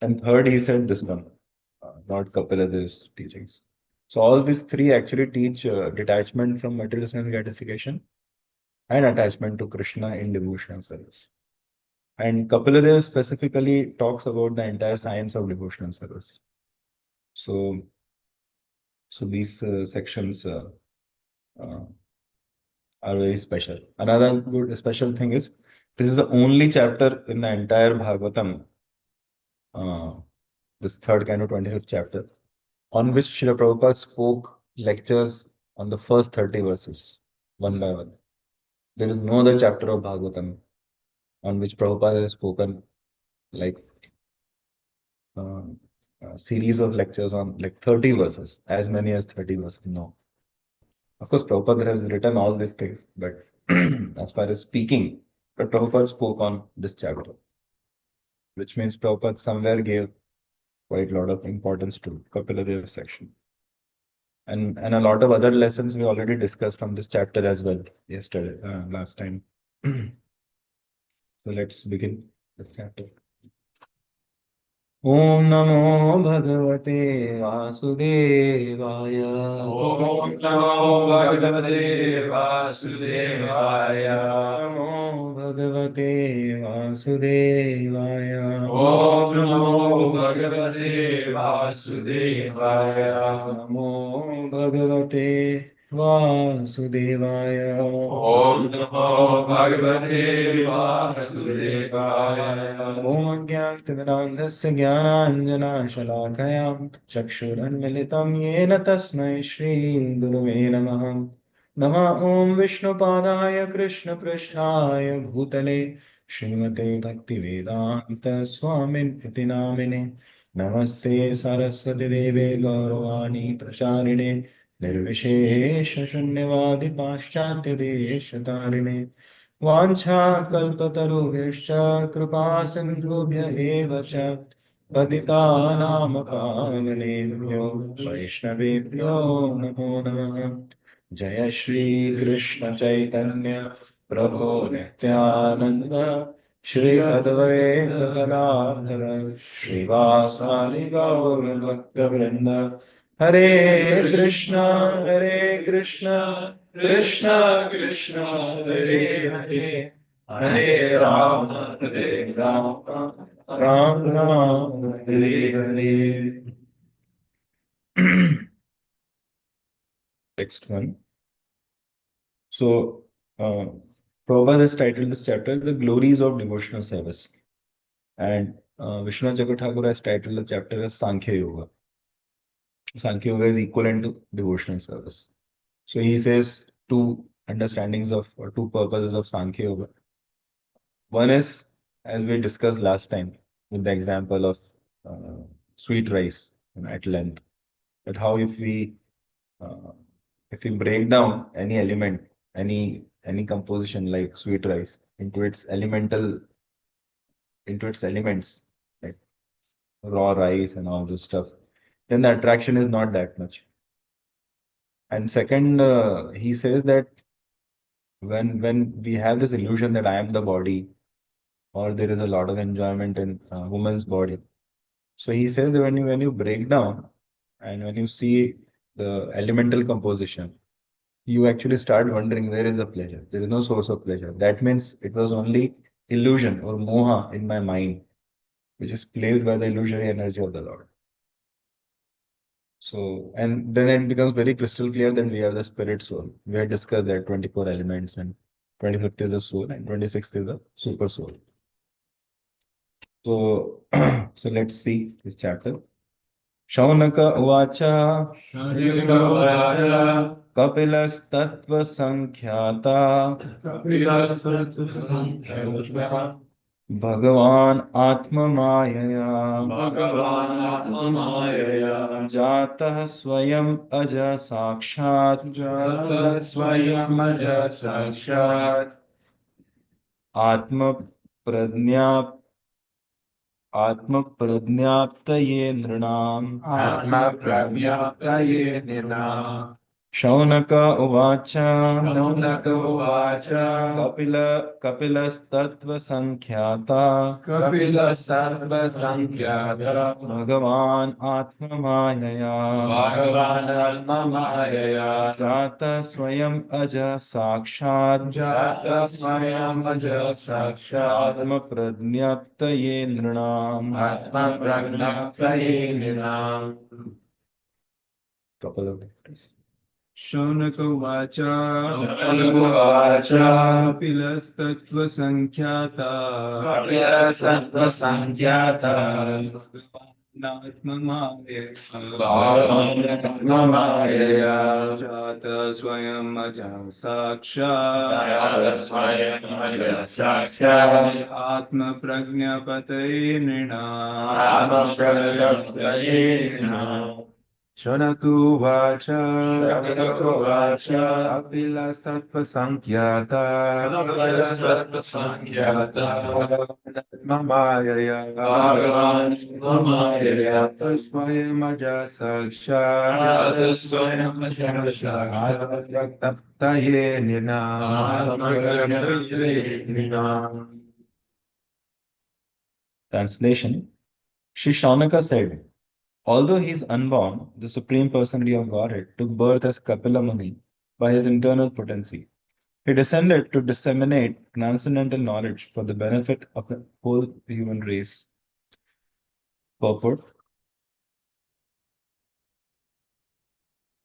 And third, he said this one, not Kapilada's teachings. So all these three actually teach detachment from material sense gratification and attachment to Krishna in devotional service. And Kapilada specifically talks about the entire science of devotional service. So, so these sections uh, are very special. Another good special thing is this is the only chapter in the entire Bhagavatam, uh, this third kind of 25th chapter, on which Srila Prabhupada spoke lectures on the first 30 verses, one by one. There is no other chapter of Bhagavatam on which Prabhupada has spoken like uh, a series of lectures on like 30 verses, as many as 30 verses. No. Of course, Prabhupada has written all these things, but as far as speaking, but Prabhupada spoke on this chapter, which means Prabhupada somewhere gave quite a lot of importance to Kapila Dev section. And a lot of other lessons we already discussed from this chapter as well yesterday, last time. So let's begin this chapter. Om Namo Bhagavate Vasudevaya. Om Namo Bhagavate Vasudevaya. Namo Bhagavate Vasudevaya. Om Namo Bhagavate Vasudevaya. Namo Bhagavate Vasudevaya. Om Namo Bhagavate Vasudevaya. Om Ajnantimirandhasya Jnananjana Shalakaya Chakshurunmilitam Yena Tasmai Shri Gurave Namaha Nama Om Vishnupadaya Krishna Pristhaya Bhutale Srimate Bhaktivedanta Swamin Iti Namine Namaste Saraswati Deve Gauravani Pracharine Nirvishesha Shunyavadi Paschatya Deshatarine वाञ्छाकल्पतरुभ्यश्च कृपा सिन्धुभ्य एव च पतितानां पावनेभ्यो वैष्णवेभ्यो नमो नमः जय श्री कृष्ण चैतन्य प्रभो नित्यानन्द श्री अद्वैत गदाधर श्रीवासादि गौरभक्तवृन्द हरे Krishna Krishna Krishna Hare Hare Hare Ram Ram Ram Hare Hare. Next one. So, Prabhupada has titled this chapter The Glories of Devotional Service. And Vishwanath Chakravarti has titled the chapter as Sankhya Yoga. Sankhya Yoga is equivalent to devotional service. So he says two understandings of or two purposes of Sankhya Yoga. One is, as we discussed last time, with the example of uh, sweet rice at length, that how uh, if we break down any element, any composition like sweet rice into its elements, like raw rice and all this stuff, then the attraction is not that much. And second, he says that when we have this illusion that I am the body, or there is a lot of enjoyment in woman's body. So he says that when you break down and when you see the elemental composition, you actually start wondering where is the pleasure. There is no source of pleasure. That means it was only illusion or moha in my mind, which is placed by the illusory energy of the Lord. So, and then it becomes very crystal clear that we have the spirit soul. We have discussed that 24 elements and 25th is the soul and 26th is the super soul. So, so let's see this chapter. Shaunaka Uvacha Shrivaja Kapilastatva Kapila Bhagavan Atma Mayaya Bhagavan Atmamaya Jatah Swayam Aja Sakshat Jata Swayam Aja Sakshat Atma Pradnya Atma Pradnyaptaye Nrinam Atma Pravyaptaye Nina Shaunaka uvacha Shaunaka uvacha Kapilastattva Sankhyata Kapila sarva sankyata Bhagavan Atma Mayaya Bhagavan Atma Mayaya Jata Swayam Aja Sakshad Jata Swayam Aja Sakshat Atma Pradnyaptaye Nrinam. Atma Pragnaptaye Ninam. Couple of differences. शौनकवाच Shaunaka कपिलस्तत्त्वसङ्ख्याता Kapila Sattva Sankyata नात्ममाये Bhagavan Atma Mayaya जात स्वयम् अजः Jata साक्षात् Swayam Aja Sakshat आत्मप्रज्ञपतये Atma नृणाम् Pragnaptaye Ninam. Shonatu vacha Shaunaka uvacha Kapila sattva sankyata Kapila Sattva Sankyata Mamaya Bhagavan Atma Tasvayam aja saksha Jata Swayam Aja Sakshat Atmataye nina Translation. Shri Shaunaka said, although he is unborn, the Supreme Personality of Godhead took birth as Kapila Muni by his internal potency. He descended to disseminate transcendental knowledge for the benefit of the whole human race. Purport.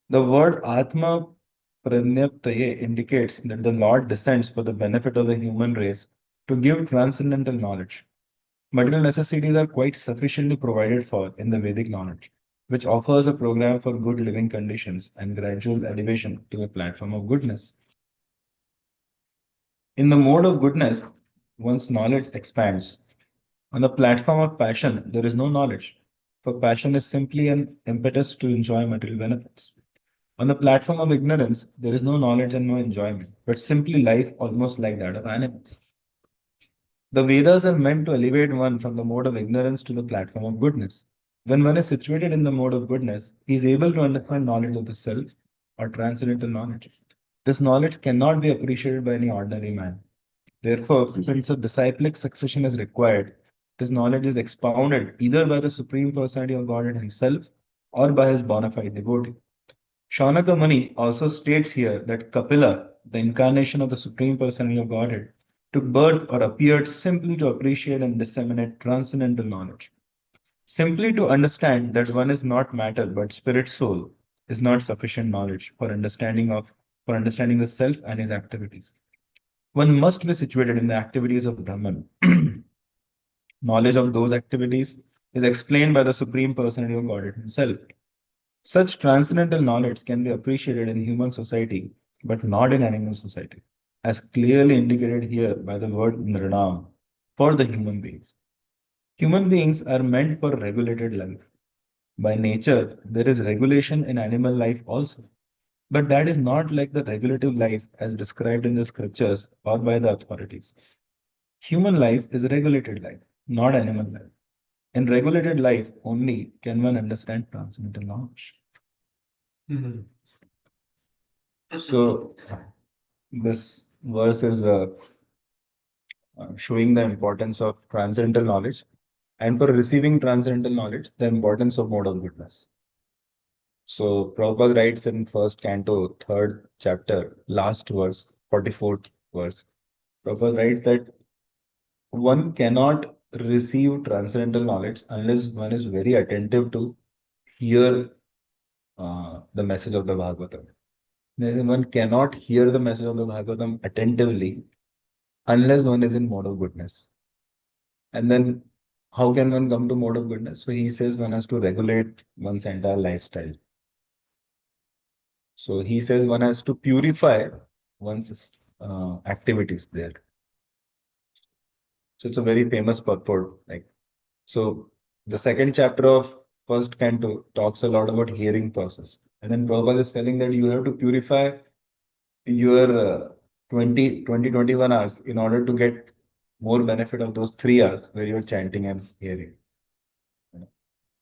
The word Atma Pranyaptaye indicates that the Lord descends for the benefit of the human race to give transcendental knowledge. Material necessities are quite sufficiently provided for in the Vedic knowledge, which offers a program for good living conditions and gradual elevation to a platform of goodness. In the mode of goodness, one's knowledge expands. On the platform of passion, there is no knowledge, for passion is simply an impetus to enjoy material benefits. On the platform of ignorance, there is no knowledge and no enjoyment, but simply life almost like that of animals. The Vedas are meant to elevate one from the mode of ignorance to the platform of goodness. When one is situated in the mode of goodness, he is able to understand knowledge of the self or transcendental knowledge. This knowledge cannot be appreciated by any ordinary man. Therefore, since a disciplic succession is required, this knowledge is expounded either by the Supreme Personality of Godhead himself or by his bona fide devotee. Shaunaka Muni also states here that Kapila, the incarnation of the Supreme Personality of Godhead, took birth or appeared simply to appreciate and disseminate transcendental knowledge. Simply to understand that one is not matter but spirit soul is not sufficient knowledge for understanding the self and his activities. One must be situated in the activities of Brahman. Knowledge of those activities is explained by the Supreme Personality of Godhead himself. Such transcendental knowledge can be appreciated in human society, but not in animal society, as clearly indicated here by the word nirnam for the human beings. Human beings are meant for regulated life. By nature, there is regulation in animal life also, but that is not like the regulative life as described in the scriptures or by the authorities. Human life is a regulated life, not animal life. In regulated life only can one understand transcendental knowledge. So, this verse is showing the importance of transcendental knowledge, and for receiving transcendental knowledge, the importance of mode of goodness. So, Prabhupada writes in first canto, third chapter, last verse, 44th verse. Prabhupada writes that one cannot receive transcendental knowledge unless one is very attentive to hear the message of the Bhagavatam. One cannot hear the message of the Bhagavatam attentively unless one is in mode of goodness. And then how can one come to mode of goodness? So he says one has to regulate one's entire lifestyle. So he says one has to purify one's activities there. So it's a very famous purport. Like so, the second chapter of first canto talks a lot about hearing process, and then Prabhupada is telling that you have to purify your 21 hours in order to get more benefit of those 3 hours where you're chanting and hearing.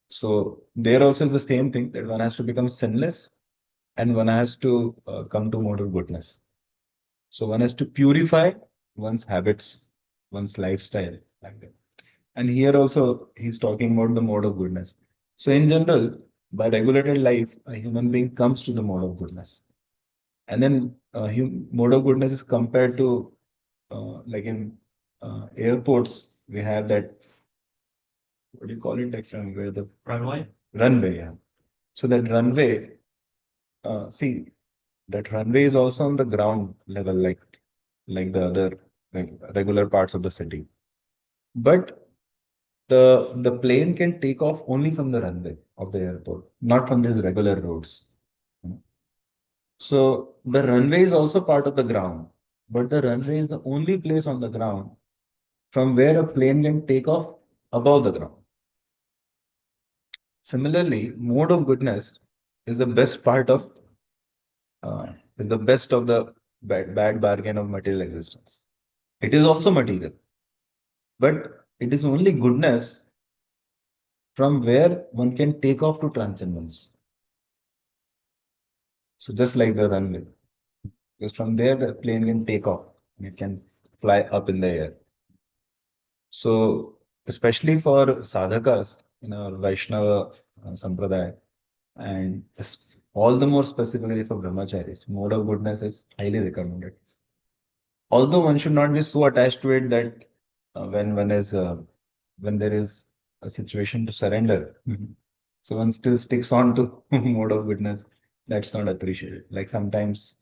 So there also is the same thing that one has to become sinless and one has to come to mode of goodness. So one has to purify one's habits, one's lifestyle, like that. And here also he's talking about the mode of goodness. So in general, by regulated life, a human being comes to the mode of goodness. And then mode of goodness is compared to like in airports, we have that, what do you call it, like from where the Runway? runway, yeah. So that runway, see, that runway is also on the ground level, like the other like regular parts of the city. But the plane can take off only from the runway of the airport, not from these regular roads. So the runway is also part of the ground, but the runway is the only place on the ground from where a plane can take off above the ground. Similarly, mode of goodness is the best part of is the best of the bad bargain of material existence. It is also material, but it is only goodness from where one can take off to transcendence. So just like the runway, because from there the plane can take off and it can fly up in the air. So especially for sadhakas in our Vaishnava sampradaya, and all the more specifically for brahmacharis, mode of goodness is highly recommended. Although one should not be so attached to it that when one is when there is a situation to surrender, so one still sticks on to mode of goodness. That's not appreciated. Like sometimes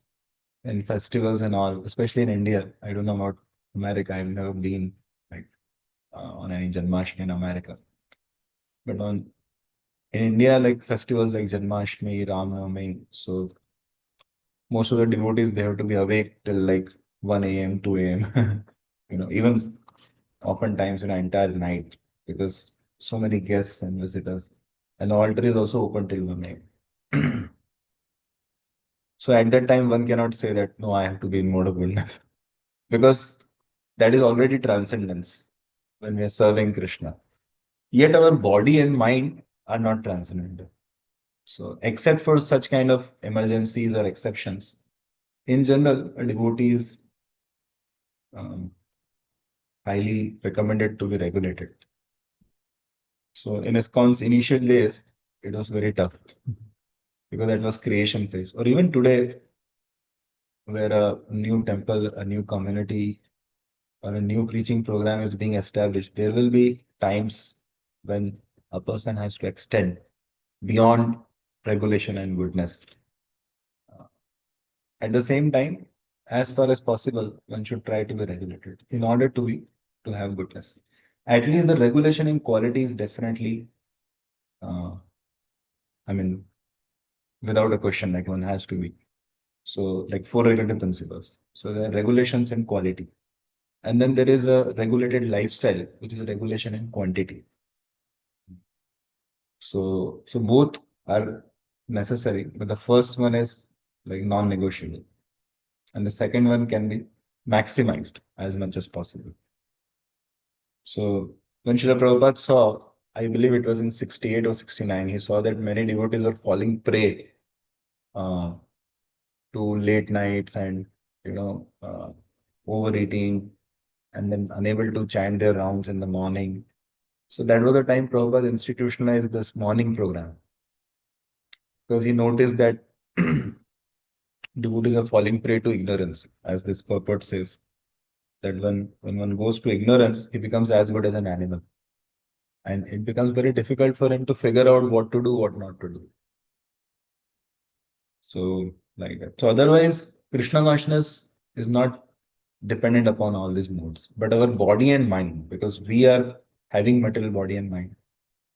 in festivals and all, especially in India, I don't know about America. I've never been like on any Janmashtami in America, but on in India, like festivals like Janmashtami, Ram Navami, so most of the devotees they have to be awake till like 1 a.m., 2 a.m. Even oftentimes entire night because so many guests and visitors. And the altar is also open till 1 a.m. So at that time, one cannot say that no, I have to be in mode of goodness because that is already transcendence when we are serving Krishna. Yet our body and mind are not transcendental. So, except for such kind of emergencies or exceptions, in general, a devotee is um, highly recommended to be regulated. So, in ISKCON's initial days, it was very tough because that was creation phase. Or even today, where a new temple, a new community, or a new preaching program is being established, there will be times when a person has to extend beyond regulation and goodness. At the same time, as far as possible, one should try to be regulated in order to have goodness. At least the regulation in quality is definitely, uh, I mean, without a question, like one has to be. So, like four regulative principles. So there are regulations in quality, and then there is a regulated lifestyle, which is a regulation in quantity. So both are necessary, but the first one is like non-negotiable, and the second one can be maximized as much as possible. So when Srila Prabhupada saw, I believe it was in 68 or 69, he saw that many devotees are falling prey uh, to late nights and you know overeating and then unable to chant their rounds in the morning. So that was the time Prabhupada institutionalized this morning program because he noticed that devotees are falling prey to ignorance, as this purport says, that when one goes to ignorance, he becomes as good as an animal. And it becomes very difficult for him to figure out what to do, what not to do. So, like that. So, otherwise, Krishna consciousness is not dependent upon all these modes, but our body and mind, because we are having material body and mind,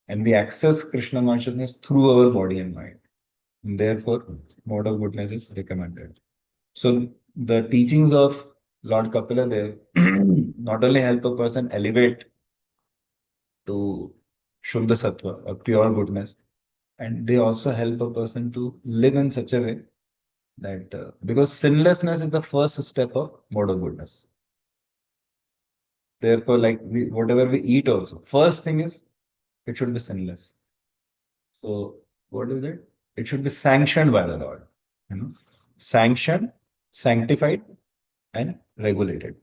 and we access Krishna consciousness through our body and mind. And therefore, mode of goodness is recommended. So the teachings of Lord Kapila Dev not only help a person elevate to Shuddha Sattva, or pure goodness, and they also help a person to live in such a way that because sinlessness is the first step of mode of goodness. Therefore, like whatever we eat also, first thing is it should be sinless. So what is it? It should be sanctioned by the Lord. Sanctioned, sanctified, and regulated.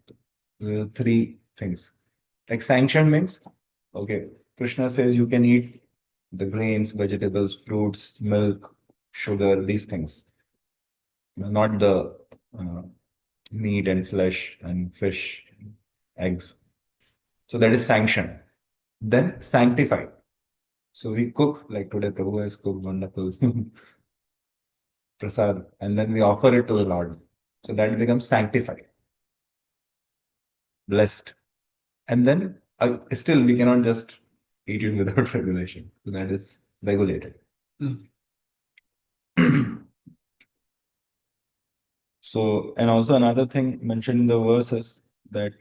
Three things. Like sanctioned means, okay, Krishna says you can eat the grains, vegetables, fruits, milk, sugar, these things, not the uh, meat and flesh and fish, eggs. So that is sanctioned. Then sanctified. So we cook, like today Prabhu has cooked wonderful prasad, and then we offer it to the Lord. So that becomes sanctified, blessed. And then still we cannot just eat it without regulation. So that is regulated. So, and also another thing mentioned in the verse is that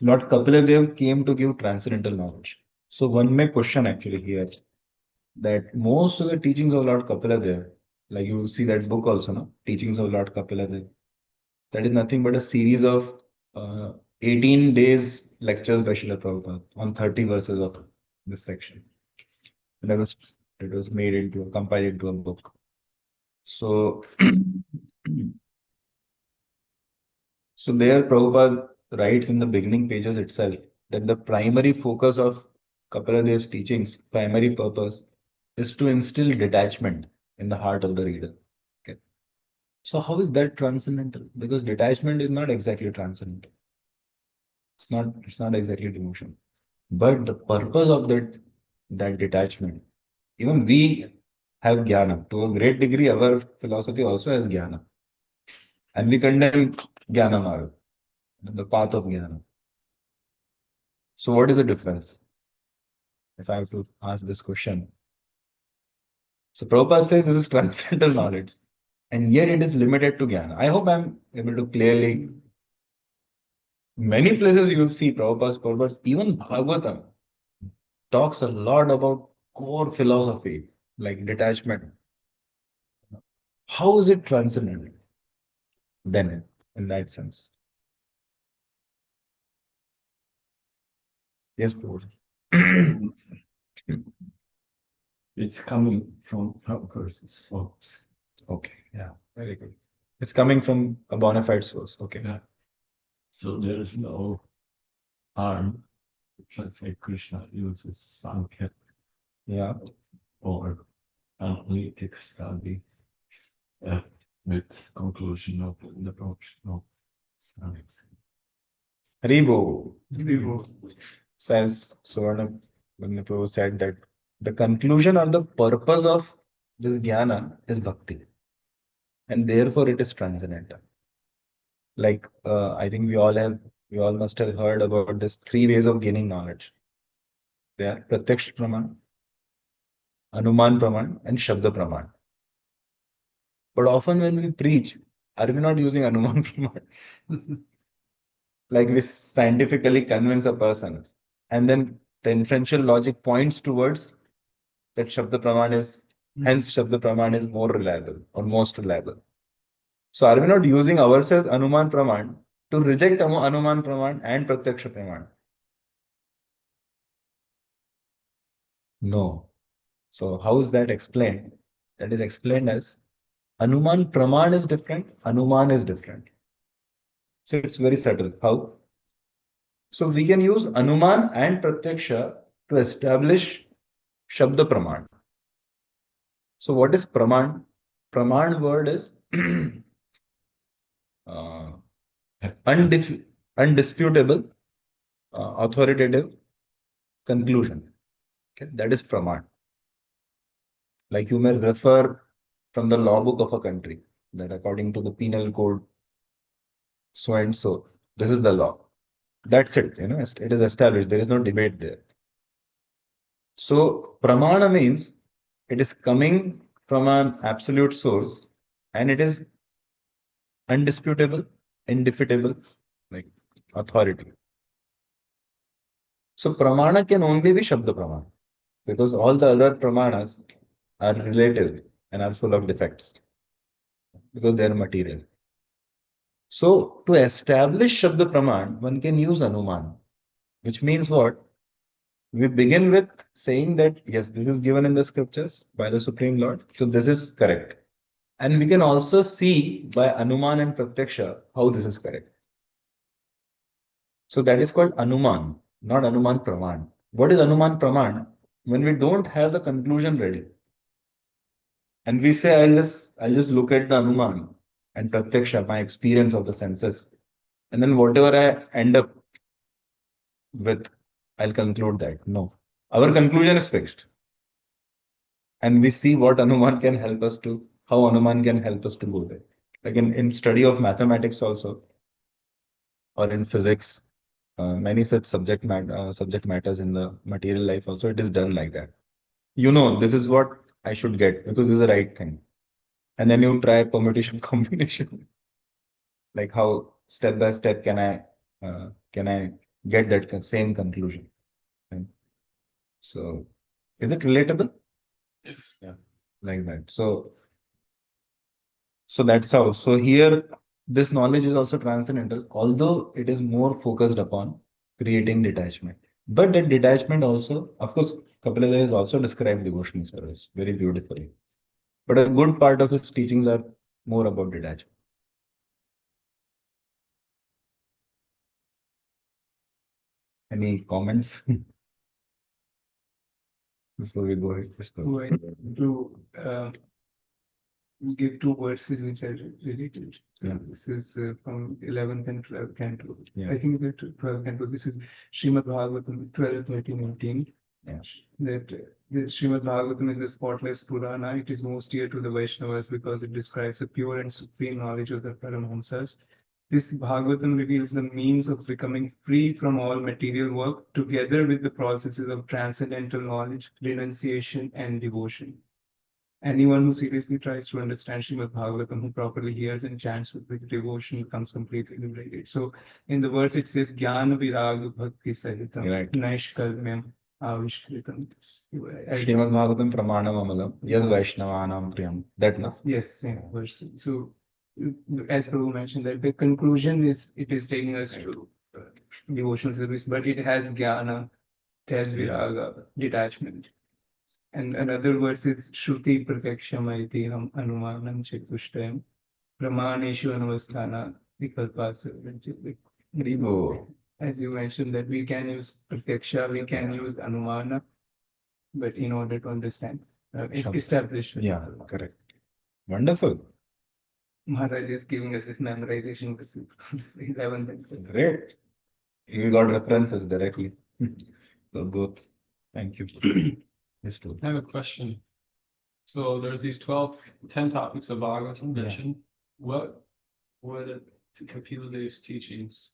Lord Kapila Dev came to give transcendental knowledge. So one may question actually here that most of the teachings of Lord Kapila Dev, like you see that book also, no? Teachings of Lord Kapila Dev, that is nothing but a series of 18 days lectures by Srila Prabhupada on 30 verses of this section. That was it was made into compiled into a book. So so there Prabhupada writes in the beginning pages itself that the primary focus of Kapila Dev's teachings, primary purpose, is to instill detachment in the heart of the reader. Okay. So how is that transcendental? Because detachment is not exactly transcendental. It's not exactly devotion. But the purpose of that detachment, even we have jnana. To a great degree, our philosophy also has jnana. And we condemn jnana marg, the path of jnana. So what is the difference? If I have to ask this question. So Prabhupada says this is transcendental knowledge, and yet it is limited to jnana. I hope I'm able to clearly. Many places you will see Prabhupada's purpose, even Bhagavatam talks a lot about core philosophy, like detachment. How is it transcendental then, in that sense? Yes, Prabhu. It's coming from Prabhupada's source. Okay, yeah, very good. It's coming from a bona fide source. Okay. Yeah. So there is no harm. Let's say Krishna uses Sankhya Yeah. or analytic study uh, with conclusion of the devotional science. Haribo says Suvarna when Prabhu said that the conclusion or the purpose of this jnana is bhakti, and therefore it is transcendental. Like I think we all must have heard about this three ways of gaining knowledge. They are Pratyaksh Praman, Anuman Praman, and Shabda Praman. But often when we preach, are we not using Anuman Praman? Like we scientifically convince a person, and then the inferential logic points towards that Shabda Praman is, hence Shabda Praman is more reliable or most reliable. So are we not using ourselves Anuman Praman to reject Anuman Praman and Pratyaksha Praman? No. So how is that explained? That is explained as Anuman Praman is different, Anuman is different. So it's very subtle. How? So we can use Anuman and Pratyaksha to establish Shabda Praman. So what is Praman? Praman word is uh, undisputable, authoritative conclusion. Okay, that is Praman. Like you may refer from the law book of a country that according to the penal code, so and so, this is the law. That's it. It is established. There is no debate there. So pramana means it is coming from an absolute source and it is undisputable, indefeasible, like authority. So pramana can only be Shabda Pramana because all the other pramanas are relative and are full of defects because they are material. So to establish Shabda Praman, one can use Anuman, which means what? We begin with saying that yes, this is given in the scriptures by the Supreme Lord, so this is correct. And we can also see by Anuman and Pratyaksha how this is correct. So that is called Anuman, not Anuman Praman. What is Anuman Praman? When we don't have the conclusion ready. And we say, I'll just look at the Anuman and Pratyaksha, my experience of the senses. And then whatever I end up with, I'll conclude that. No. Our conclusion is fixed. And we see what Anuman can help us to, how Anuman can help us to go there. Like in study of mathematics also, or in physics, many such subject matters in the material life also, it is done like that. You know, this is what I should get because this is the right thing. And then you try permutation combination, like how step by step can I get that same conclusion. Right? So is it relatable? Yes. Yeah, like that. So that's how. So here, this knowledge is also transcendental, although it is more focused upon creating detachment. But that detachment also, of course, Kapila has also described devotional service very beautifully. But a good part of his teachings are more about detachment. Any comments before we go ahead? Who I to give two verses which are related. So Yeah. this is from 11th and 12th canto. Yeah. I think the 12th canto. This is Srimad Bhagavatam 12, 13, 18. Yeah. That the Srimad Bhagavatam is the spotless Purana. It is most dear to the Vaishnavas because it describes the pure and supreme knowledge of the Paramahamsas. This Bhagavatam reveals the means of becoming free from all material work together with the processes of transcendental knowledge, renunciation, and devotion. Anyone who seriously tries to understand Srimad Bhagavatam, who properly hears and chants with devotion, becomes completely liberated. So in the verse it says, Jnana Virag Bhakti Sahitam, Right. Naishkalmyam Avishkritam. Srimad Bhagavatam Pramanam Amalam, Yad Vaishnavanam Priyam. That no? Yes, same verse. So as Prabhu mentioned, that the conclusion is it is taking us to devotional service, but it has jnana, it has viraga, detachment. And another verse is Shruti Pratyakshamaiti Ham Anumanam Chatushtayam Pramaneshu Anuvasthana Vikalpasa. Haribo. As you mentioned, that we can use Pratyaksha, we can use Anumana, but in order to understand, establish. Yeah, correct. Wonderful. Maharaj is giving us this memorization verse, 11th and 12th. Great. You got references directly. So good. Thank you. Yes, too. I have a question. So there's these 10 topics of Bhagavatam mentioned. What were the Kapila Dev's teachings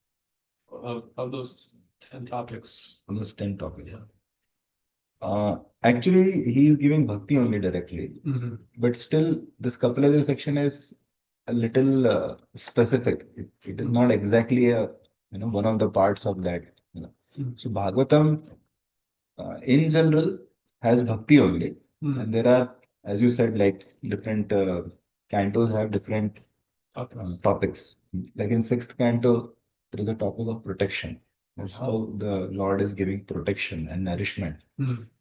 of those 10 topics? On those 10 topics. Actually, he is giving bhakti only directly, but still, this Kapila section is a little specific. It is not exactly one of the parts of that. So Bhagavatam, in general, has bhakti only, and there are, as you said, like different cantos have different topics. Like in sixth canto, there is a topic of protection. That's how the Lord is giving protection and nourishment.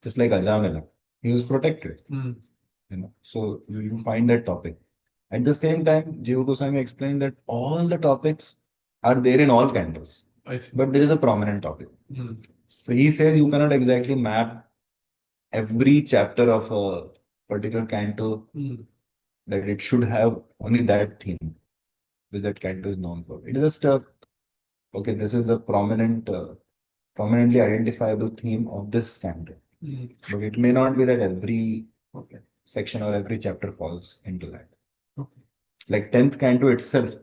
Just like Ajamila, he was protected. So you find that topic. At the same time, Jiva Goswami explained that all the topics are there in all cantos, but there is a prominent topic. So he says you cannot exactly map every chapter of a particular canto that it should have only that theme, which that canto is known for. It is just okay, this is a prominently identifiable theme of this canto. But it may not be that every section or every chapter falls into that. Like 10th canto itself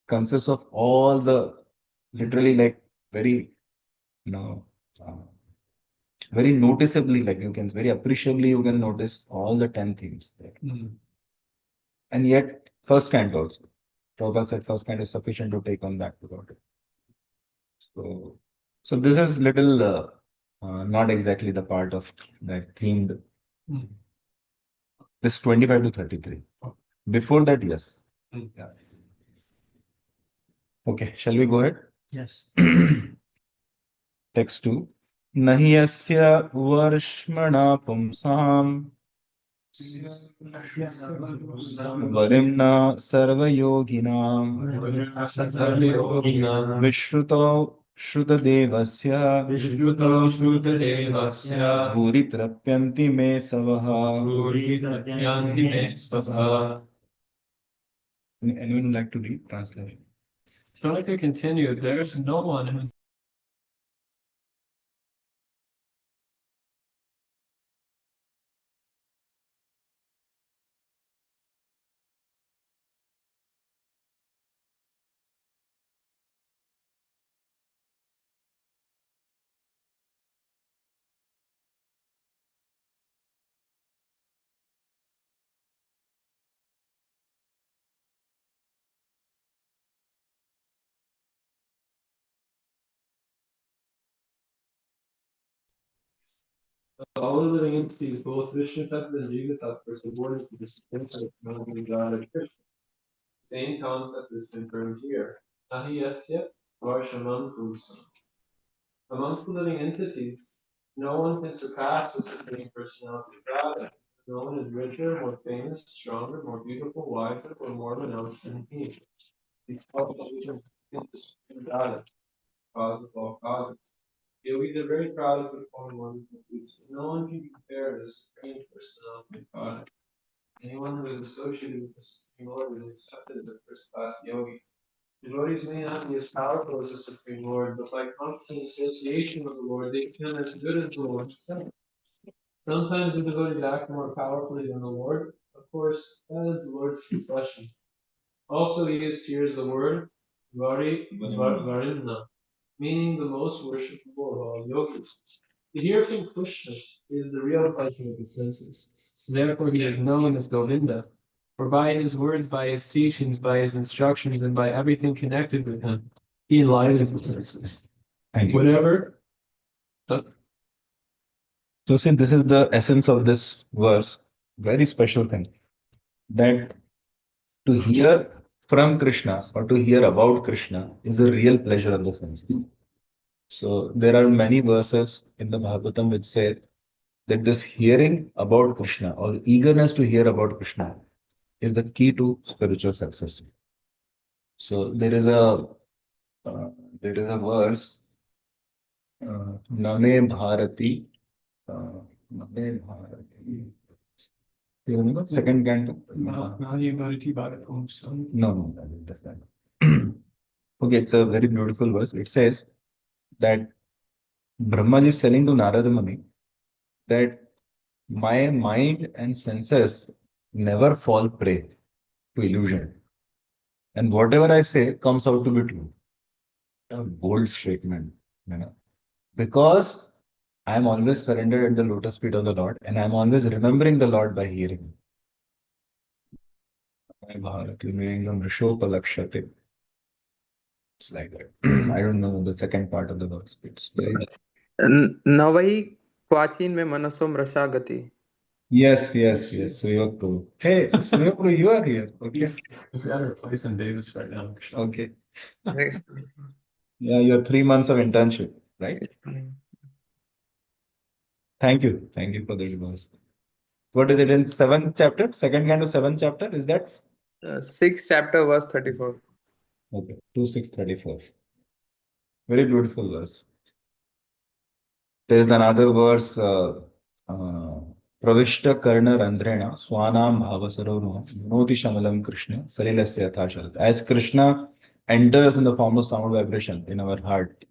consists of all the literally like very, you know, very noticeably, like you can very appreciably you can notice all the 10 themes there. And yet, first canto also. Prabhupada said first canto is sufficient to take on that without it. So this is little not exactly the part of that themed. This 25 to 33. Before that, yes. Yeah. Okay, shall we go ahead? Yes. Text 2. Nahi asya varshmana pumsam वरिम्ना सर्वयोगिनां विश्रुतो श्रुतदेवस्य विश्रुतो श्रुतदेवस्य भूरि तृप्यन्ति मे सवः. भूरिदर्शन्ति मे स्वतः. Anyone like to read? Translate. So if you continue, there's no one who all the living entities, both Vishnu Tattva and Jiva Tattva, are subordinate to the supreme personality of God and Krishna. Same concept is confirmed here. Ahiyasya Varshamam Purusam. Amongst the living entities, no one can surpass the supreme personality of God. No one is richer, more famous, stronger, more beautiful, wiser, or more renowned than he. These qualifications in the supreme God, cause of all causes. Yogis are very proud of performing wonderful feats, but no one can compare the supreme personality of God. Anyone who is associated with the Supreme Lord is accepted as a first-class yogi. Devotees may not be as powerful as the Supreme Lord, but by constant association with the Lord, they become as good as the Lord himself. Sometimes the devotees act more powerfully than the Lord. Of course, that is the Lord's confession. Also, he used here is the word Varimna, meaning the most worshipful of all yogis. To hear from Krishna is the real pleasure of the senses. Therefore, he is known as Govinda. For by his words, by his teachings, by his instructions, and by everything connected with him, he enlightens the senses. Thank you. Whatever. So, see, this is the essence of this verse. Very special thing that to hear from Krishna or to hear about Krishna is a real pleasure of the sense. So, there are many verses in the Bhagavatam which say that this hearing about Krishna or eagerness to hear about Krishna is the key to spiritual success. So, uh, there is a verse, Name Bharati. Name Bharati. You remember second canto? No, no, I didn't understand. Okay, it's a very beautiful verse. It says that Brahmaji is telling to Narada Muni that my mind and senses never fall prey to illusion. And whatever I say comes out to be true. A bold statement, you know, because I am always surrendered at the lotus feet of the Lord and I am always remembering the Lord by hearing. It's like that. I don't know the second part of the verse. It's very... न वही क्वाचीन में मनसो मृषा गति. Yes. Suyog Prabhu. Hey, Suyog Prabhu, you are here. Okay. He's got her place in Davis right now. Okay. Yeah, your 3 months of internship, right? Thank you. Thank you for this verse. What is it in 7th chapter? Second kind of 7th chapter? Is that? 6th chapter, verse 34. Okay, 2:6:34. Very beautiful verse. There is another verse, Pravishta Karna Randrena Swanam Bhavasarono Noti Shamalam Krishna Salilasya Yatha. As Krishna enters in the form of sound vibration in our heart,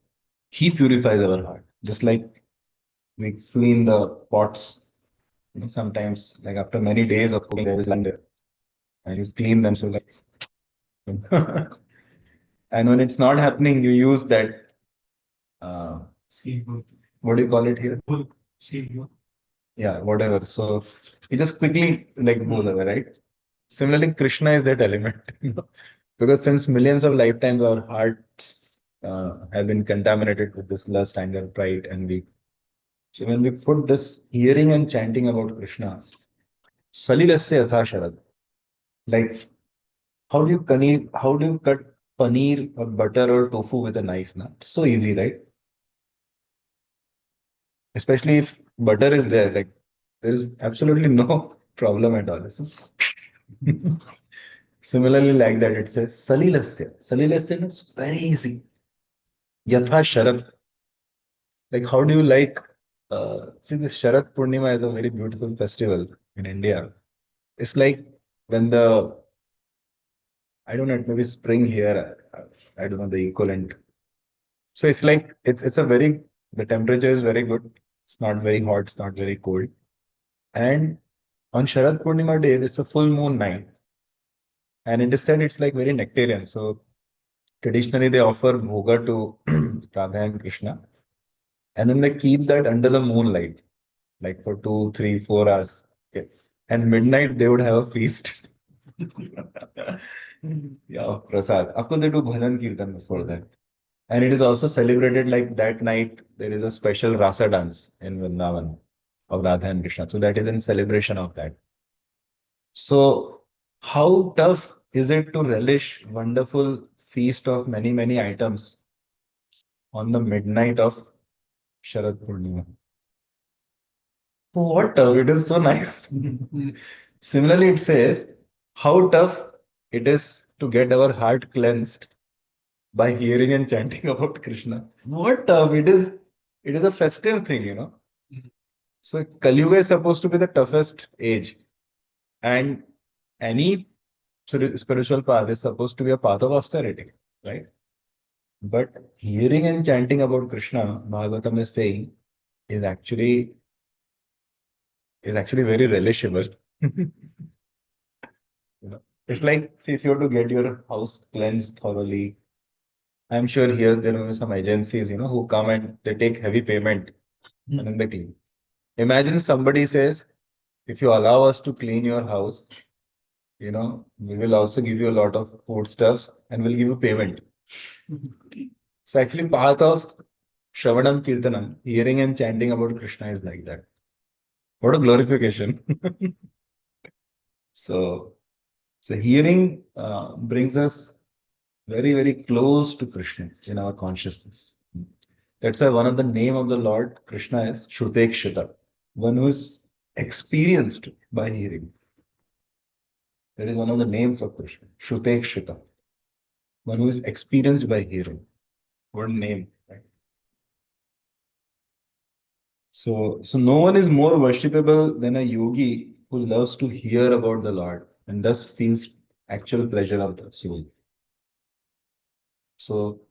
he purifies our heart. Just like we clean the pots, you know, sometimes like after many days of cooking, there is land there, and you clean them so like. And when it's not happening, you use that. What do you call it here? Yeah, whatever. So you just quickly like go away, right? Similarly, Krishna is that element, you know, because since millions of lifetimes our hearts have been contaminated with this lust, anger, pride, envy. So when we put this hearing and chanting about Krishna, Salilasya Yatha Sharad, like how do you cut paneer or butter or tofu with a knife now? So easy, right? Especially if butter is there, like there is absolutely no problem at all. Similarly, like that, it says Salilasya. Salilasya is very easy. Yatha Sharad. Like, how do you like? See, the Sharad Purnima is a very beautiful festival in India. It's like when I don't know, maybe spring here. I don't know the equivalent. So it's like it's a very the temperature is very good. It's not very hot. It's not very cold. And on Sharad Purnima day, it's a full moon night, and it is said it's like very nectarian. So traditionally, they offer bhoga to Radha and Krishna, and then they keep that under the moonlight, like for 2, 3, 4 hours. Okay. And midnight, they would have a feast. Yeah, prasad. Of course, they do bhajan kirtan before that. And it is also celebrated like that night, there is a special rasa dance in Vrindavan of Radha and Krishna. So that is in celebration of that. So, how tough is it to relish wonderful feast of many, many items on the midnight of Sharad Purnima? What tough? It is so nice. Similarly, it says how tough it is to get our heart cleansed by hearing and chanting about Krishna. What tough? It is a festive thing, you know. So Kali Yuga is supposed to be the toughest age, and any spiritual path is supposed to be a path of austerity, right? But hearing and chanting about Krishna, Bhagavatam is saying, is actually very relishable. You know, it's like, see, if you have to get your house cleansed thoroughly, I'm sure here there will be some agencies, you know, who come and they take heavy payment and then they clean. Imagine somebody says, if you allow us to clean your house, you know, we will also give you a lot of foodstuffs and we'll give you payment. So actually, part of Shravanam Kirtanam, hearing and chanting about Krishna is like that. What a glorification. So, so hearing brings us very, very close to Krishna in our consciousness. That's why one of the name of the Lord Krishna is Shrutekshita, one who is experienced by hearing. That is one of the names of Krishna, Shrutekshita, one who is experienced by hearing. What name, right? So no one is more worshipable than a yogi who loves to hear about the Lord and thus feels actual pleasure of the soul. So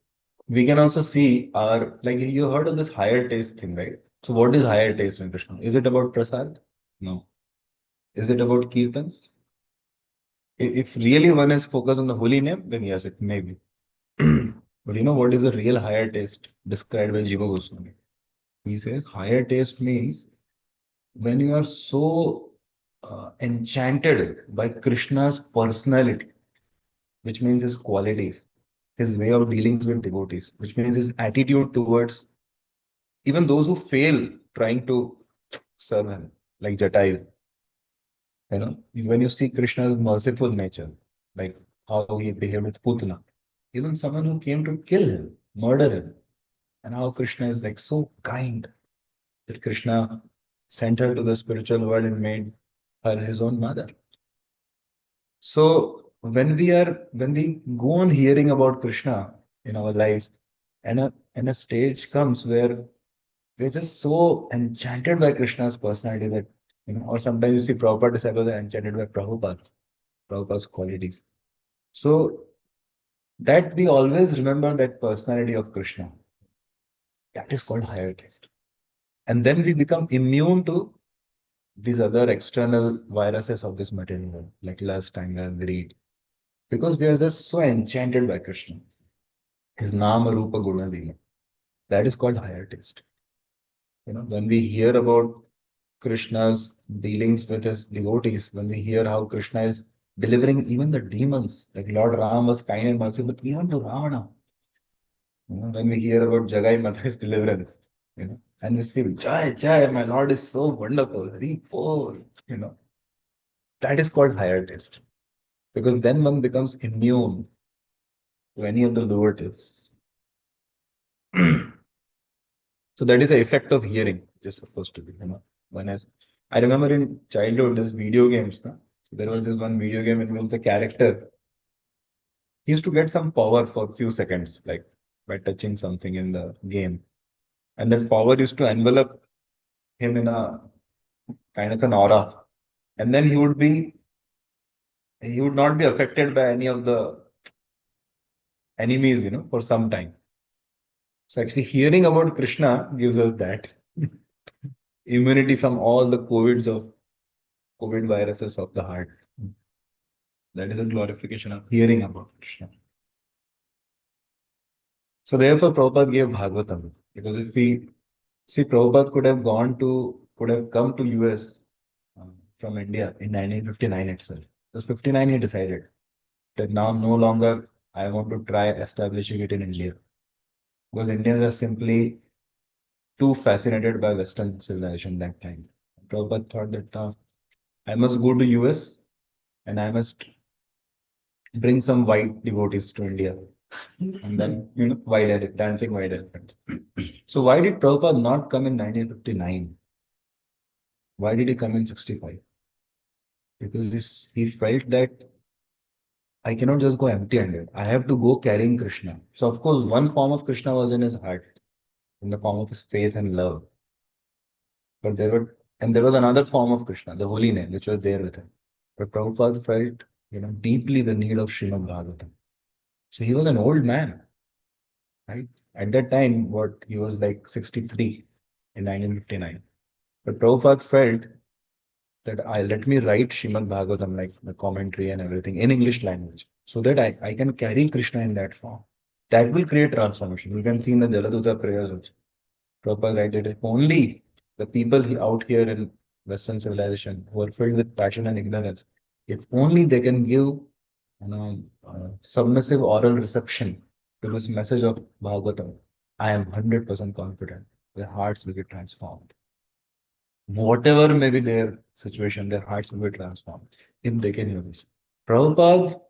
we can also see our, like you heard of this higher taste thing, right? So what is higher taste in Krishna? Is it about prasad? No. Is it about kirtans? If really one is focused on the holy name, then yes, it may be. But you know what is the real higher taste described by Jiva Goswami? He says higher taste means when you are so enchanted by Krishna's personality, which means his qualities, his way of dealing with devotees, which means his attitude towards even those who fail trying to serve him, like Jatayu. You know, when you see Krishna's merciful nature, like how he behaved with Putana, even someone who came to kill him, murder him, and how Krishna is like so kind that Krishna sent her to the spiritual world and made her his own mother. So when we go on hearing about Krishna in our life, and a stage comes where we're just so enchanted by Krishna's personality that you know, or sometimes you see Prabhupada disciples are enchanted by Prabhupada's qualities. So that we always remember that personality of Krishna. That is called higher taste. And then we become immune to these other external viruses of this material world, like lust, anger, greed, because we are just so enchanted by Krishna, his Nama, Rupa, Guna, Lila. That is called higher taste. You know, when we hear about Krishna's dealings with his devotees, when we hear how Krishna is delivering even the demons, like Lord Ram was kind and merciful even to Ravana. You know, when we hear about Jagai Mata's deliverance, you know, and we feel Jai, Jai, my Lord is so wonderful, very poor, you know, that is called higher taste. Because then one becomes immune to any of the lower tastes. So that is the effect of hearing, which is supposed to be, you know, one has I remember in childhood, this video games. Na? So there was this one video game in which the character he used to get some power for a few seconds, like by touching something in the game. And that power used to envelop him in a kind of an aura. And then he would not be affected by any of the enemies, for some time. So actually hearing about Krishna gives us that immunity from all the COVID viruses of the heart. That is a glorification of hearing about Krishna. So therefore Prabhupada gave Bhagavatam. Because if we see Prabhupada could have come to US from India in 1959 itself. It was 59 he decided that now no longer I want to try establishing it in India. Because Indians are simply too fascinated by Western civilization that time. Prabhupada thought that I must go to US and I must bring some white devotees to India. And then, dancing white elephants. So why did Prabhupada not come in 1959? Why did he come in 65? Because he felt that I cannot just go empty-handed. I have to go carrying Krishna. So of course, one form of Krishna was in his heart, in the form of his faith and love. But there was another form of Krishna, the holy name, which was there with him. But Prabhupada felt, deeply the need of Srimad Bhagavatam. So he was an old man, right? At that time, he was like 63 in 1959. But Prabhupada felt that let me write Srimad Bhagavatam, like the commentary and everything, in English language, so that I can carry Krishna in that form. That will create transformation. You can see in the Jaladuta prayers also. Prabhupada writes that if only the people out here in Western civilization who are filled with passion and ignorance, if only they can give submissive oral reception to this message of Bhagavatam, I am 100% confident their hearts will be transformed. Whatever may be their situation, their hearts will be transformed if they can hear this. Prabhupada,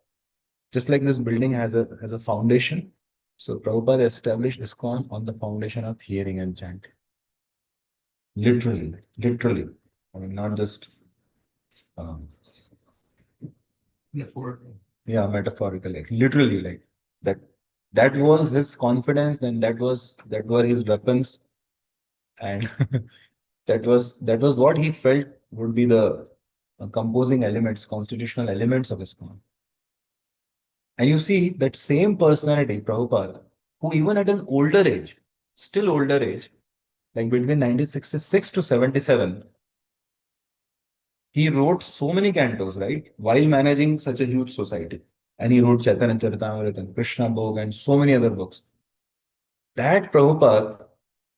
just like this building has a foundation, so Prabhupada established ISKCON on the foundation of hearing and chanting. Literally, literally. I mean, not just um, Metaphorically. yeah, metaphorically, like literally, like that. That was his confidence, then that were his weapons, and that was what he felt would be the composing elements, constitutional elements of ISKCON. And you see that same personality, Prabhupada, who even at an older age, still older age, like between 1966 to 77, he wrote so many cantos, right? While managing such a huge society. And he wrote Chaitanya Charitamrita, Krishna Bhog, and so many other books. That Prabhupada,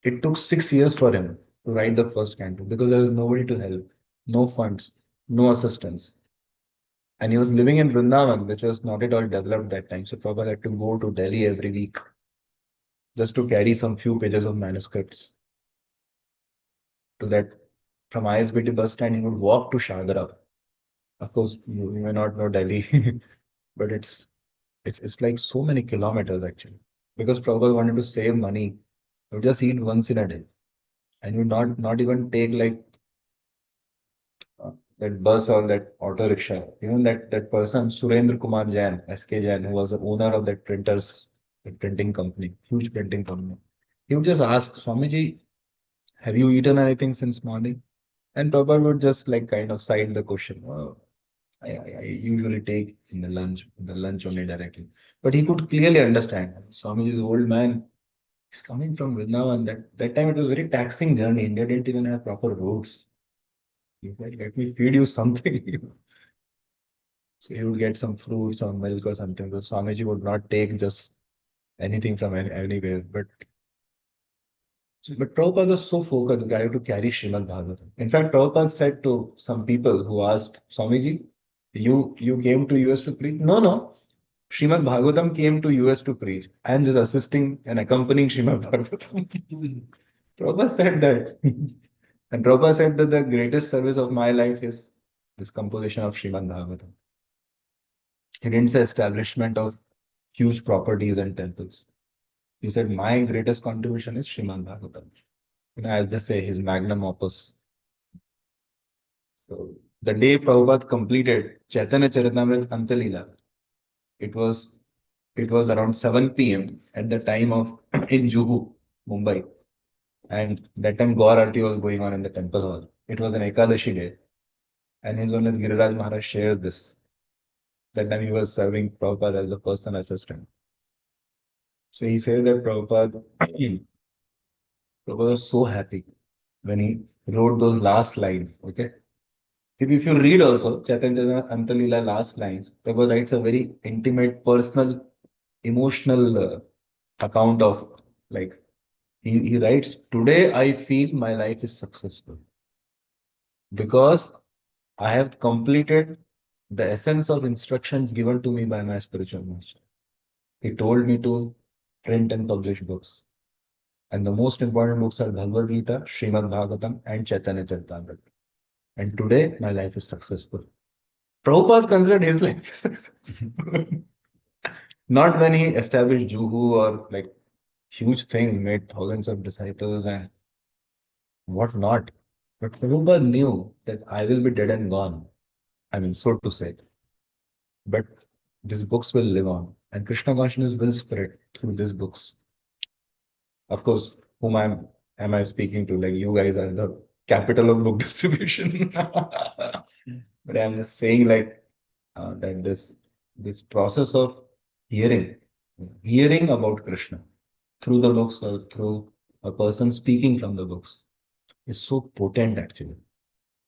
it took 6 years for him to write the first canto because there was nobody to help, no funds, no assistance. And he was living in Vrindavan, which was not at all developed that time. So Prabhupada had to go to Delhi every week just to carry some few pages of manuscripts to that from ISBT bus stand, he would walk to Shadra. Of course, you may not know Delhi, but it's like so many kilometers actually. Because Prabhupada wanted to save money, he would just eat once in a day. And you would not even take like that bus or that auto rickshaw. Even that person, Surendra Kumar Jain, SK Jain, who was the owner of that printing company, huge printing company. He would just ask, Swamiji, have you eaten anything since morning? And Prabhupada would just like kind of side the question. Oh, I usually take in the lunch only directly. But he could clearly understand. Swamiji is old man. He's coming from Vrindavan. That time it was very taxing journey. India didn't even have proper roads. He's like, let me feed you something. So he would get some fruits or milk or something. So Swamiji would not take just anything from anywhere. But Prabhupada was so focused, I have to carry Srimad Bhagavatam. In fact, Prabhupada said to some people who asked, Swamiji, you came to US to preach? No, no. Srimad Bhagavatam came to US to preach. I am just assisting and accompanying Srimad Bhagavatam. Prabhupada said that. And Prabhupada said that the greatest service of my life is this composition of Srimad Bhagavatam. He didn't say establishment of huge properties and temples. He said, my greatest contribution is Srimad Bhagavatam. As they say, his magnum opus. So the day Prabhupada completed Chaitanya Charitamrita Antalila, it was it was around 7 p.m. at the time of in Juhu, Mumbai. And that time Gaur Aarti was going on in the temple hall. It was an Ekadashi day. And His Holiness Giriraj Maharaj shares this. That time he was serving Prabhupada as a personal assistant. So he says that Prabhupada, Prabhupada was so happy when he wrote those last lines. Okay. If you read also Chaitanya Antalila last lines, Prabhupada writes a very intimate, personal, emotional account of like he writes, today I feel my life is successful because I have completed the essence of instructions given to me by my spiritual master. He told me to print and publish books. And the most important books are Bhagavad Gita, Srimad Bhagavatam, and Chaitanya Charitamrita. And today, my life is successful. Prabhupada considered his life is successful. Not when he established Juhu or like huge thing, made thousands of disciples and whatnot. But Prabhupada knew that I will be dead and gone. I mean, so to say. But these books will live on, and Krishna consciousness will spread through these books. Of course, am I speaking to? Like you guys are the capital of book distribution. But I'm just saying like that this process of hearing, hearing about Krishna through the books or through a person speaking from the books is so potent actually.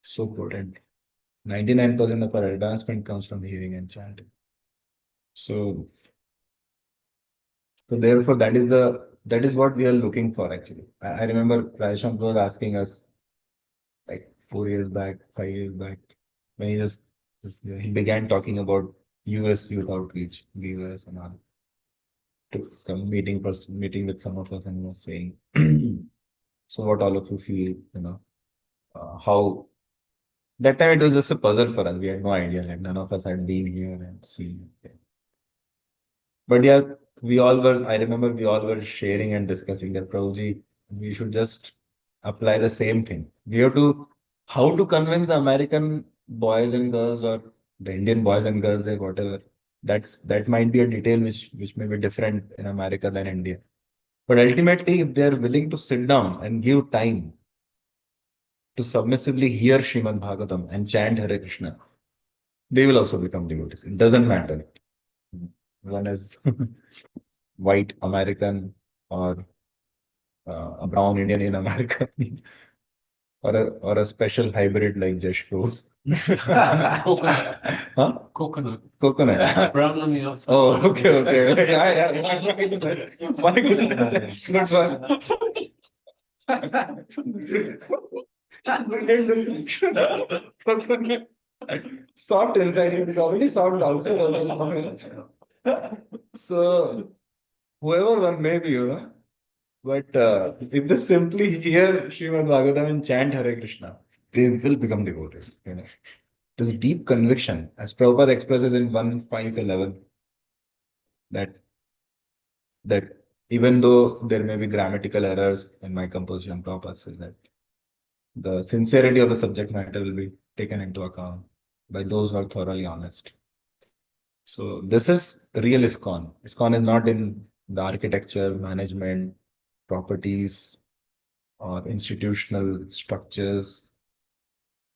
So potent. 99% of our advancement comes from hearing and chanting. So So therefore, that is what we are looking for actually. I remember Rajesham was asking us like 4 years back, 5 years back, when he began talking about US youth outreach, BYS and all. Took some meeting with some of us and was saying, so what all of you feel, how that time it was just a puzzle for us. We had no idea, like none of us had been here and seen it. But yeah, I remember we all were sharing and discussing that, Prabhuji, we should just apply the same thing. We have to, how to convince the American boys and girls or the Indian boys and girls or whatever. That might be a detail which may be different in America than India. But ultimately, if they are willing to sit down and give time to submissively hear Srimad Bhagavatam and chant Hare Krishna, they will also become devotees. It doesn't matter. One is white American or a brown Indian in America or a special hybrid like Jeshko. Coconut. Huh? Coconut. Coconut. Brown on the outside. Oh, okay. Yeah. My goodness. My goodness. Good one. Brilliant description. Coconut. Soft inside, it is already soft outside. So, whoever one may be, but if they simply hear Srimad Bhagavatam and chant Hare Krishna, they will become devotees. This deep conviction, as Prabhupada expresses in 1.5.11, that that even though there may be grammatical errors in my composition, Prabhupada says that the sincerity of the subject matter will be taken into account by those who are thoroughly honest. So this is real ISKCON. ISKCON is not in the architecture, management, properties, or institutional structures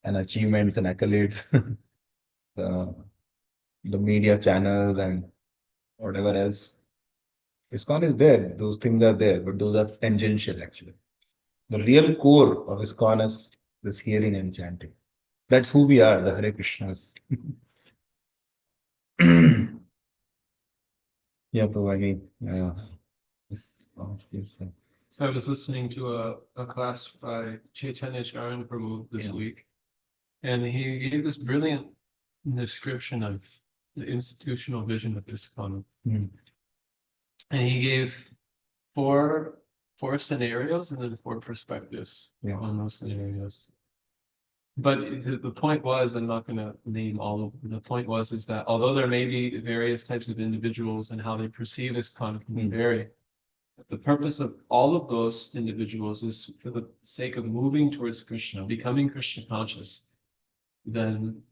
and achievements and accolades, the, the media channels and whatever else. ISKCON is there, those things are there, but those are tangential actually. The real core of ISKCON is this hearing and chanting. That's who we are, the Hare Krishnas. Yeah, Prabhu, yes. So I was listening to a class by Chaitanya Charan Prabhu this Yeah. week, and he gave this brilliant description of the institutional vision of ISKCON. Hmm. And he gave four scenarios and then four perspectives Yeah. on those scenarios. But the point was, I'm not going to name all of them. The point was is that although there may be various types of individuals and how they perceive ISKCON can vary, the purpose of all of those individuals is for the sake of moving towards Krishna, becoming Krishna conscious. then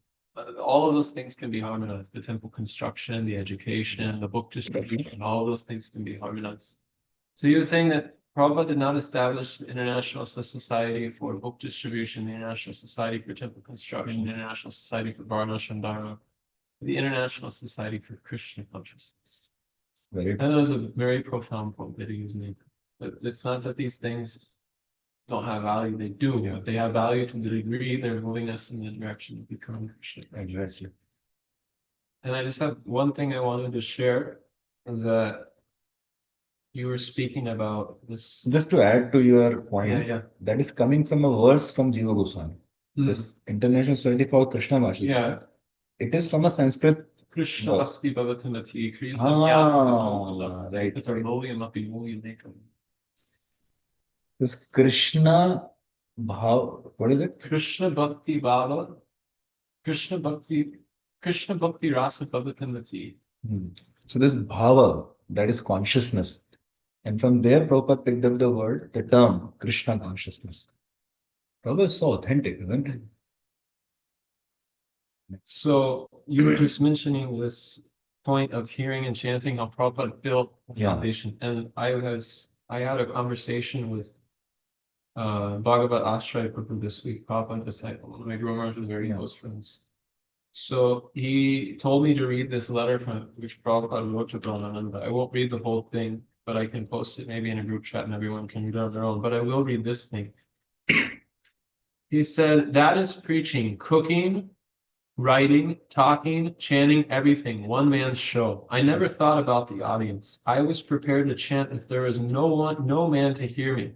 all of those things can be harmonized. The temple construction, the education, the book distribution, all of those things can be harmonized. So you were saying that Prabhupada did not establish the International Society for Book Distribution, the International Society for Temple Construction, the International Society for Varnashram Dharma, the International Society for Krishna Consciousness. Very And that was a very profound point that he was making. But it's not that these things don't have value, they do, Yeah. but they have value to the degree they're moving us in the direction of becoming Krishna. exactly. And I just have one thing I wanted to share, that you were speaking about this. Just to add to your point, Yeah. that is coming from a verse from Jiva Goswami. This International Society for Krishna Consciousness. Yeah, It is from a Sanskrit. Krishna verse. Bhakti Bhavatamati, Kriya Right. Right. This Krishna Bhav, what is it? Krishna Bhakti Bhava, Krishna Bhakti Rasa Bhavatamati. So this bhava, that is consciousness. And from there, Prabhupada picked up the word, the term Krishna consciousness. Prabhupada is so authentic, isn't it? So you were just mentioning this point of hearing and chanting, how Prabhupada built the Yeah. foundation. And I had a conversation with Bhagavat Ashray Prabhu this week, Prabhupada disciple, one of my Guru Maharaj's very Yeah. close friends. So he told me to read this letter from which Prabhupada wrote to Brahmananda. I won't read the whole thing, but I can post it maybe in a group chat and everyone can read it on their own. But I will read this thing. He said, that is preaching, cooking, writing, talking, chanting, everything, one man's show. I never thought about the audience. I was prepared to chant if there was no man to hear me.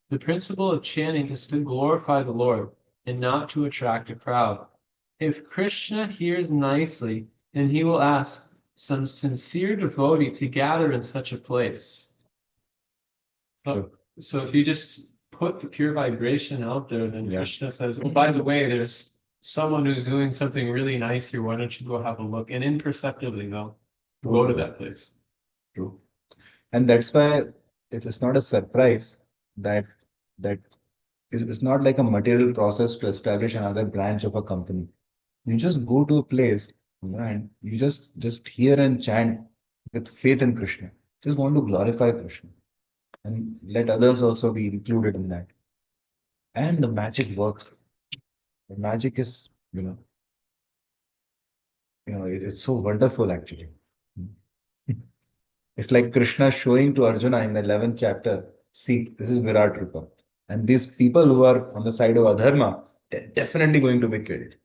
The principle of chanting is to glorify the Lord and not to attract a crowd. If Krishna hears nicely, then he will ask some sincere devotee to gather in such a place. Sure. So if you just put the pure vibration out there, then Yeah. Krishna says, oh, by the way, there's someone who's doing something really nice here. Why don't you go have a look? And imperceptibly, they'll go to that place. True. And that's why it's not a surprise that it's not like a material process to establish another branch of a company. You just go to a place, and you just hear and chant with faith in Krishna. Just want to glorify Krishna and let others also be included in that. And the magic works. The magic is, it's so wonderful actually. It's like Krishna showing to Arjuna in the 11th chapter, see, this is Virat Rupa. And these people who are on the side of Adharma, they're definitely going to be killed.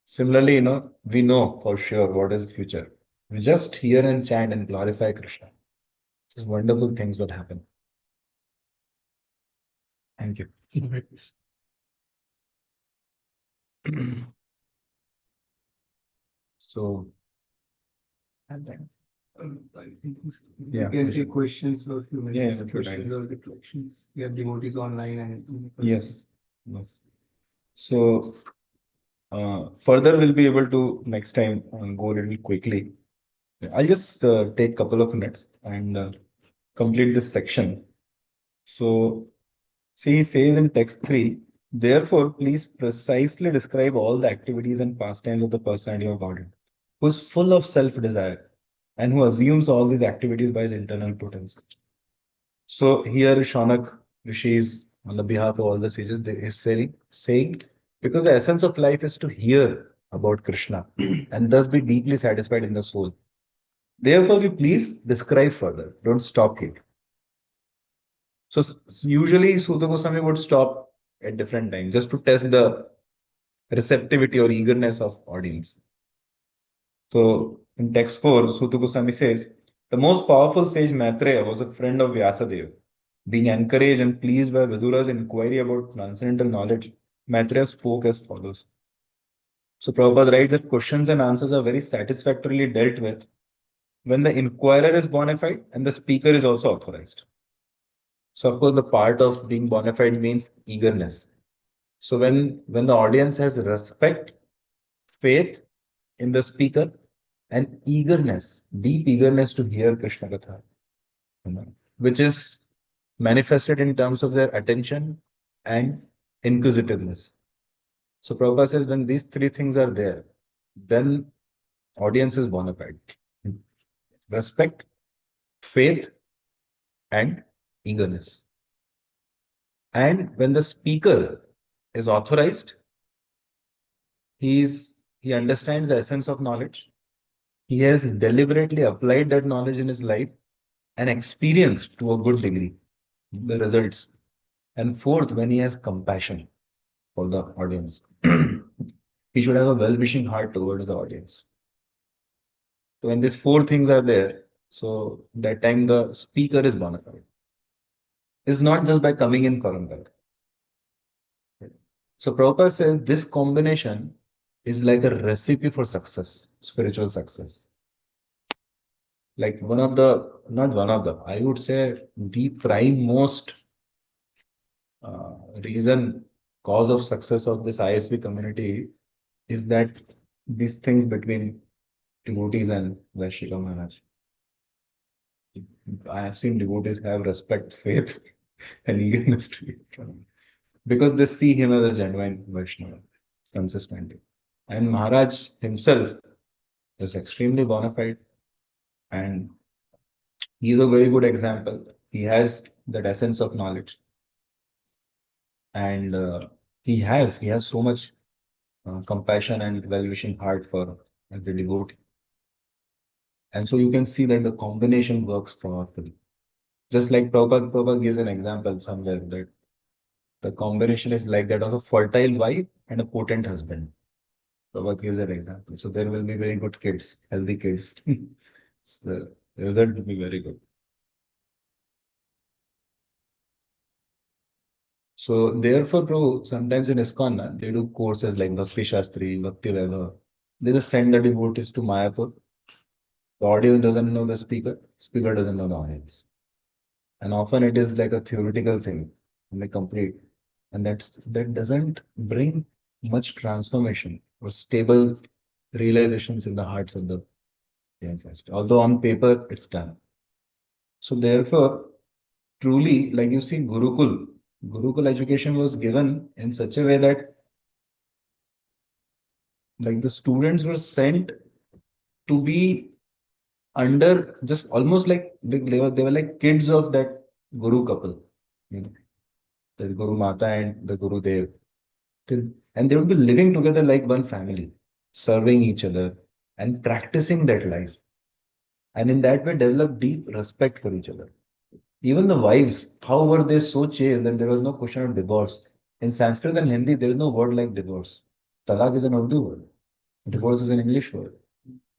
Similarly, we know for sure what is the future. We just hear and chant and glorify Krishna. Just wonderful things will happen. Thank you. So, I think Yeah. we can take questions for a few minutes, Yeah, questions or reflections. We have devotees online and. yes. So, further we'll be able to next time go a little quickly. I'll just take a couple of minutes and complete this section. So, see, he says in text 3, therefore, please precisely describe all the activities and pastimes of the personality of Godhead, who is full of self-desire and who assumes all these activities by his internal potency. So here Shaunak Rishi is on the behalf of all the sages, they is saying, because the essence of life is to hear about Krishna and thus be deeply satisfied in the soul. Therefore, we please describe further. Don't stop here. So usually Suta Goswami would stop at different times just to test the receptivity or eagerness of audience. So in text 4, Suta Goswami says, the most powerful sage Maitreya was a friend of Vyasadeva. Being encouraged and pleased by Vidura's inquiry about transcendental knowledge, Maitreya spoke as follows. So Prabhupada writes that questions and answers are very satisfactorily dealt with when the inquirer is bona fide and the speaker is also authorized. So of course, the part of being bona fide means eagerness. So when the audience has respect, faith in the speaker, and eagerness, deep eagerness to hear Krishna Katha, which is manifested in terms of their attention and inquisitiveness. So Prabhupada says when these three things are there, then audience is bona fide. Respect, faith, and eagerness. And when the speaker is authorized, he understands the essence of knowledge. He has deliberately applied that knowledge in his life and experienced to a good degree the results. And fourth, when he has compassion for the audience, he should have a well-wishing heart towards the audience. So when these four things are there, so that time the speaker is bona fide. It's not just by coming in Parampat. So Prabhupada says this combination is like a recipe for success, spiritual success. Like one of the, not one of the, I would say the prime most reason, cause of success of this ISV community is that these things between devotees and Vaishika Maharaj. I have seen devotees have respect, faith, and eagerness to it because they see him as a genuine Vaishnava consistently. And Maharaj himself is extremely bona fide and he is a very good example. He has that essence of knowledge and he has so much compassion and well-wishing heart for the devotee. And so you can see that the combination works powerfully. Just like Prabhupada gives an example somewhere that the combination is like that of a fertile wife and a potent husband. Prabhupada gives that example. So there will be very good kids, healthy kids. So the result will be very good. So therefore, Prabhu, sometimes in ISKCON, they do courses like Bhakti Shastri, Bhakti Vaibhav. They just send the devotees to Mayapur. The audience doesn't know the speaker, speaker doesn't know the audience. And often it is like a theoretical thing, like complete. And that doesn't bring much transformation or stable realizations in the hearts of the audience. Although on paper it's done. So therefore, truly, like you see, Gurukul education was given in such a way that like the students were sent to be under just almost like they were like kids of that Guru couple, you know, the Guru Mata and the Guru Dev. And they would be living together like one family, serving each other and practicing that life. And in that way, develop deep respect for each other. Even the wives, how were they so chaste that there was no question of divorce? In Sanskrit and Hindi, there is no word like divorce. Talak is an Urdu word. Divorce is an English word.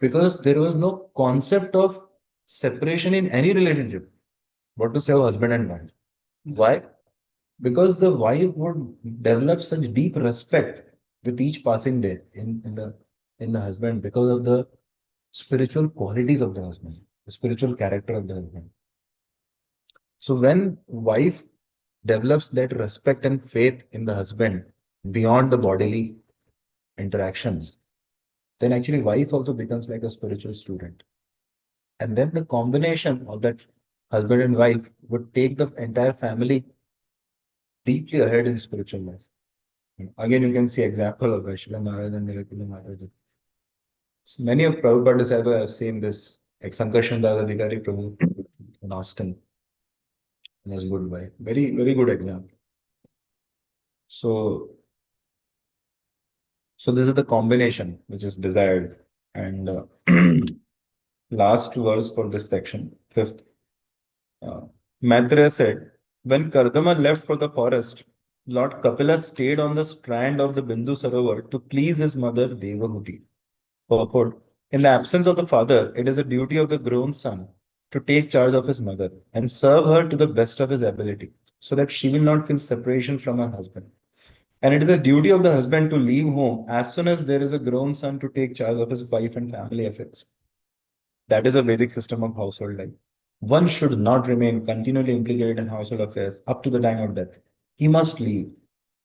Because there was no concept of separation in any relationship. What to say of husband and wife? Why? Because the wife would develop such deep respect with each passing day in the husband because of the spiritual qualities of the husband, the spiritual character of the husband. So when wife develops that respect and faith in the husband beyond the bodily interactions, then actually wife also becomes like a spiritual student. And then the combination of that husband and wife would take the entire family deeply ahead in spiritual life. Again, you can see example of Vaishnav Maharaj and Nilakula Maharaj. So many of Prabhupada disciples have seen this, like Sankarshan Das Adhikari Prabhu in Austin in his good way. Very, very good example. So, so this is the combination which is desired. And last verse for this section, fifth. Maitreya said, when Kardama left for the forest, Lord Kapila stayed on the strand of the Bindu Sarovar to please his mother Devahuti. Purport. In the absence of the father, it is the duty of the grown son to take charge of his mother and serve her to the best of his ability, so that she will not feel separation from her husband. And it is the duty of the husband to leave home as soon as there is a grown son to take charge of his wife and family affairs. That is a Vedic system of household life. One should not remain continually implicated in household affairs up to the time of death. He must leave.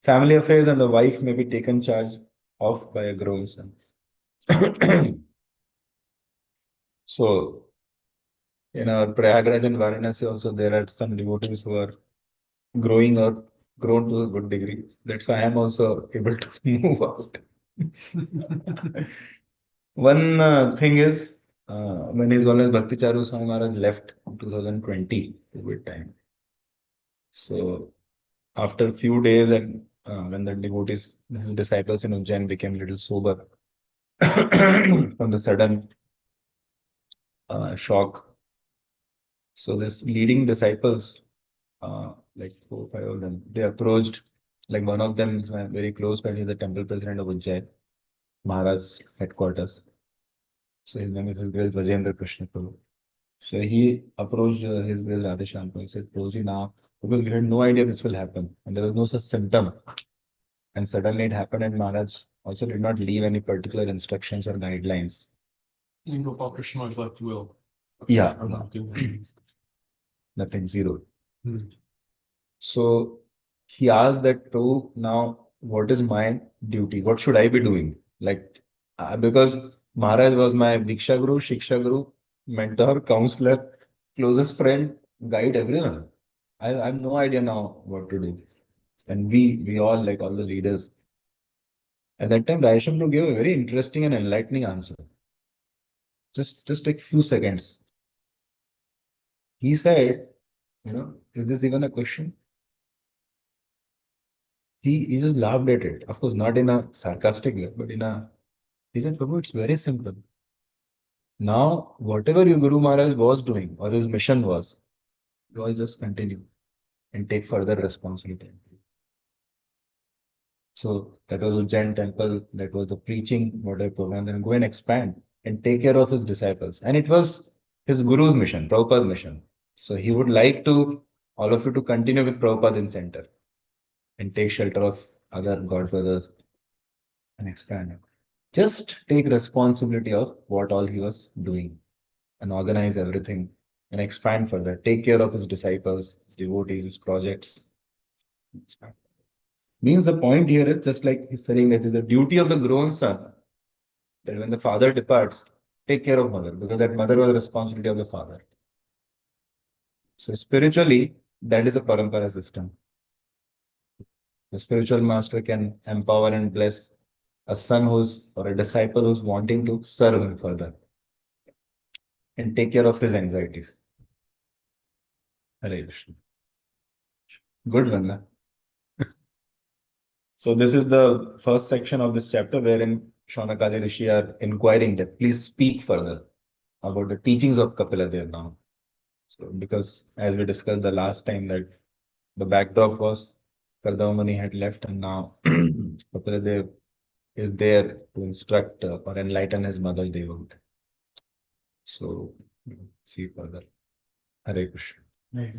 Family affairs and the wife may be taken charge of by a grown son. So, in our Prayagraj and Varanasi also, there are some devotees who are growing up grown to a good degree. That's why I am also able to move out. One thing is, when His Holiness Bhakti Charu Swami Maharaj left in 2020, COVID time. So after a few days, and when the devotees, his disciples in Ujjain became a little sober from the sudden shock. So this leading disciples, like 4 or 5 of them, they approached, like one of them is my very close friend, he's the temple president of Ujjain, Maharaj's headquarters. So his name is His Grace Vajendra Krishna Prabhu. So he approached His Grace Radheshyam Prabhu. He said, Prabhuji, now, because we had no idea this will happen, and there was no such symptom. And suddenly it happened, and Maharaj also did not leave any particular instructions or guidelines. And Gopal Krishna was left will. Yeah. Or not doing anything. Nothing, zero. Hmm. So he asked that, Prabhu, now what is my duty? What should I be doing? Like, because Maharaj was my Diksha Guru, Shiksha Guru, mentor, counselor, closest friend, guide, everyone. I have no idea now what to do. And we all, like all the leaders, at that time, Radheshyam Prabhu gave a very interesting and enlightening answer. Just take few seconds. He said, is this even a question? He just laughed at it. Of course, not in a sarcastic way, but he said, Prabhu, it's very simple. Now, whatever your Guru Maharaj was doing or his mission was, you all just continue and take further responsibility. So that was Ujjain temple, that was the preaching, whatever program, then go and expand and take care of his disciples. And it was his Guru's mission, Prabhupada's mission. So he would like to all of you to continue with Prabhupada in center and take shelter of other God brothers and expand it. Just take responsibility of what all he was doing and organize everything and expand further. Take care of his disciples, his devotees, his projects. Expand. Means the point here is just like he's saying that it is the duty of the grown son that when the father departs, take care of mother because that mother was the responsibility of the father. So spiritually, that is a parampara system. The spiritual master can empower and bless a son who's or a disciple who's wanting to serve him further and take care of his anxieties. Hare Krishna. Good one. Na? So this is the first section of this chapter wherein Shaunakali Rishi are inquiring that please speak further about the teachings of Kapila Dev now. So because as we discussed the last time that the backdrop was Kardama Muni had left and now Kapila Dev is there to instruct or enlighten his mother Devavati. So see further. Hare Krishna. Hare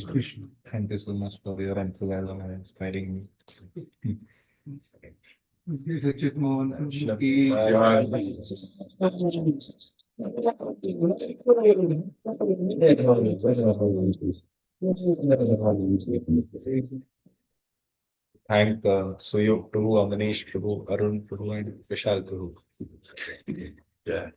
Krishna. Thank you so much for your enthusiasm and inspiring me. This is Mohan. Thank Suyog Prabhu, Avanish Prabhu, Arun Prabhu, and Vishal Prabhu. Yeah.